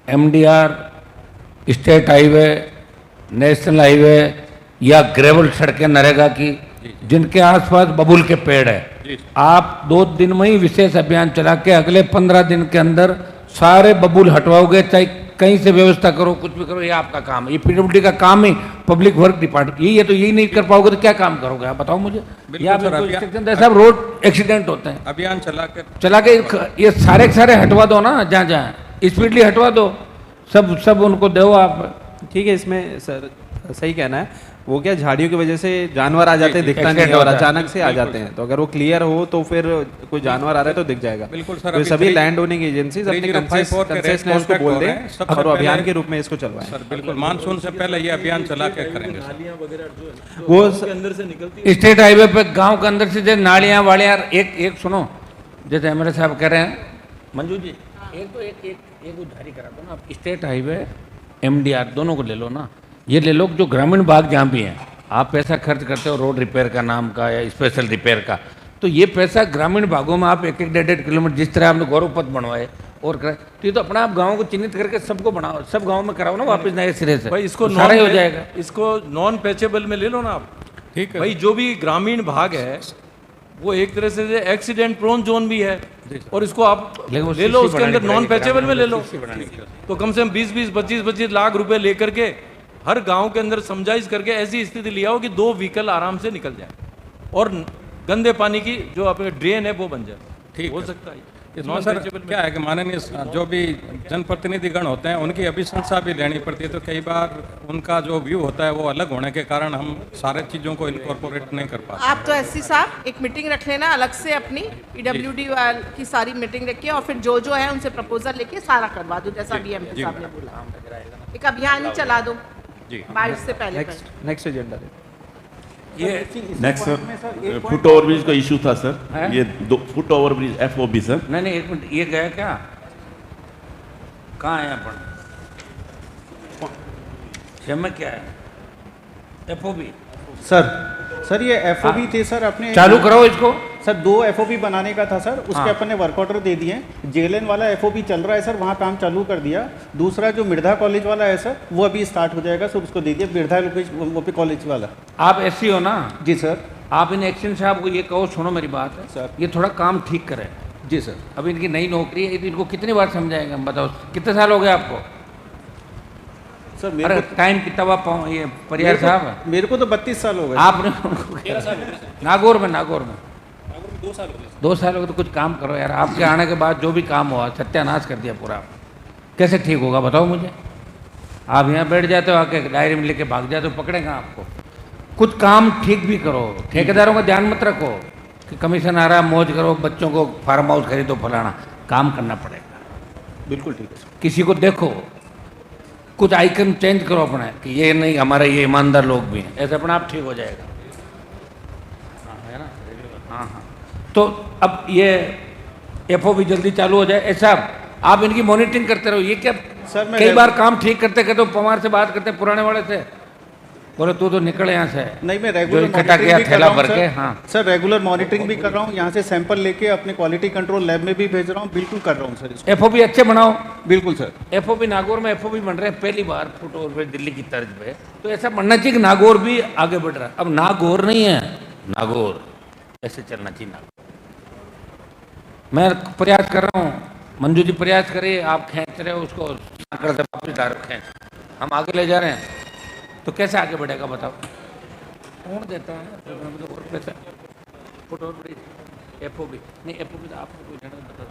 MDR, state highway, national highway या gravel सड़कें नरेगा की जिनके आसपास बबूल के पेड़ है, आप 2 दिन में ही विशेष अभियान चला के अगले 15 दिन के अंदर सारे बबूल हटवाओगे, चाहे कहीं से व्यवस्था करो, कुछ भी करो, ये आपका काम है। ये पीडब्ल्यूडी का काम ही पब्लिक वर्क डिपार्टमेंट यही है, तो यही नहीं कर पाओगे तो क्या काम करोगे आप बताओ मुझे। सब रोड एक्सीडेंट होते हैं, अभियान चला के ये सारे के सारे हटवा दो ना, जहाँ जहाँ स्पीडली हटवा दो, सब उनको दो आप। ठीक है, इसमें सर सही कहना है, वो क्या झाड़ियों की वजह से जानवर आ जाते हैं, दिखता नहीं है और अचानक से आ जाते हैं, तो अगर वो क्लियर हो तो फिर कोई जानवर आ रहा है तो दिख जाएगा। बिल्कुल सर, तो सभी लैंड ओनिंग एजेंसीज अपने कंसेशनर्स को बोल दें और वो अभियान के रूप में इसको चलवाएं। सर बिल्कुल, मानसून से पहले ये अभियान चला के करेंगे। वो अंदर से निकलती स्टेट हाईवे पे गांव के अंदर से जैसे नालियां वालियां, एक सुनो, जैसे एमएलए साहब कह रहे हैं, मंजू जी एक उधारी करा दो ना आप, स्टेट हाईवे एमडीआर दोनों को ले लो ना। ये ले लो जो ग्रामीण भाग जहाँ भी हैं, आप पैसा खर्च करते हो रोड रिपेयर का नाम का या स्पेशल रिपेयर का, तो ये पैसा ग्रामीण भागों में आप 1-1, 1.5 किलोमीटर जिस तरह आपने गौरव पथ बनवाए और कराए, तो ये तो अपना आप गाँव को चिन्हित करके सबको बनाओ, सब गाँव में कराओ ना वापस नए सिरे से, भाई इसको तो सारा ही हो जाएगा। इसको नॉन पैचेबल में ले लो ना आप। ठीक है भाई जो भी ग्रामीण भाग है वो एक तरह से एक्सीडेंट प्रोन जोन भी है, और इसको आप ले लो, उसके अंदर नॉन पैचेबल में ले लो, तो कम से कम 20-20, 25-25 लाख रुपए लेकर के हर गांव के अंदर समझाइश करके ऐसी स्थिति लिया हो कि 2 व्हीकल आराम से निकल जाए और गंदे पानी की जो अपने ड्रेन है वो बन जाए। ठीक हो है। सकता है इसमें सर क्या है कि माननीय जो भी जनप्रतिनिधिगण होते हैं उनकी अभिशंसा भी लेनी पड़ती है, तो कई बार उनका जो व्यू होता है वो अलग होने के कारण हम सारे चीज़ों को इनकॉर्पोरेट नहीं कर पाते। आप तो एससी साहब एक मीटिंग रख लेना अलग से अपनी, पीडब्ल्यूडी की सारी मीटिंग रखिए और फिर जो है उनसे प्रपोजल लेके सारा करवा दो, जैसा भी एमपी साहब ने बोला। एक अभियान ही चला दो 22 से पहले। नेक्स्ट एजेंडा ये नेक्स्ट सर, फुट ओवरब्रिज का इशू था सर, ये 2 फुट ओवरब्रिज FOB सर। नहीं 1 मिनट, ये गया क्या, कहाँ है अपन में क्या है FOB सर ये FOB थे सर, अपने चालू करो इसको सर 2 FOB बनाने का था सर, उसके अपन ने वर्क ऑर्डर दे दिए। JLN वाला FOB चल रहा है सर, वहाँ काम चालू कर दिया। दूसरा जो मिर्धा कॉलेज वाला है सर, वो अभी स्टार्ट हो जाएगा सर, उसको दे दिया मिर्धा कॉलेज वाला। आप ऐसी हो ना जी सर। आप इन एक्शन साहब को ये कहो, सुनो मेरी बात है सर, ये थोड़ा काम ठीक करें। जी सर। अब इनकी नई नौकरी है, इनको कितनी बार समझाएंगे हम, बताओ कितने साल हो गए आपको सर? अरे टाइम कितना हुआ ये परियार साहब? मेरे को तो 32 साल हो गए। आपने नागौर में 2 साल हो गए, तो कुछ काम करो यार। आपके आने के बाद जो भी काम हुआ सत्यानाश कर दिया पूरा, कैसे ठीक होगा बताओ मुझे। आप यहाँ बैठ जाते हो, आके डायरी में लेके भाग जाते हो, पकड़ेगा आपको। कुछ काम ठीक भी करो, ठेकेदारों का ध्यान मत रखो कि कमीशन आ रहा है मौज करो, बच्चों को फार्म हाउस खरीदो फलाना, काम करना पड़ेगा। बिल्कुल ठीक है। किसी को देखो, कुछ आइकन चेंज करो अपना कि ये नहीं हमारे ये ईमानदार लोग भी हैं, ऐसे अपना आप ठीक हो जाएगा। हाँ है ना, हाँ। तो अब ये FOB जल्दी चालू हो जाए। ऐसा आप इनकी मॉनिटरिंग करते रहो। ये क्या सर कई बार काम ठीक करते करते पवार से बात करते पुराने वाले से, बोले तू तो निकल यहाँ से। नहीं, मैं रेगुलर इकट्ठा किया थैला भर के। हाँ सर, रेगुलर मॉनिटरिंग भी कर रहा हूँ, यहाँ से सैंपल लेके अपने क्वालिटी कंट्रोल लैब में भी भेज रहा हूँ। बिल्कुल कर रहा हूँ सर इसको। FOB अच्छे बनाओ। बिल्कुल सर। FOB नागौर में FOB बन रहे हैं पहली बार फुट ओवर दिल्ली की तर्ज पे, तो ऐसा बनना चाहिए कि नागौर भी आगे बढ़ रहा है। अब नागौर नहीं है, नागौर ऐसे चलना चाहिए। नागौर मैं प्रयास कर रहा हूँ, मंजू जी प्रयास करिए, आप खींच रहे हो उसको, साकड़ से वापस डाल खींच, हम आगे ले जा रहे हैं, तो कैसे आगे बढ़ेगा बताओ। कौन देता है और पैसा फुट ओवर ब्रिज FOB नहीं, FOB तो आपको कोई बता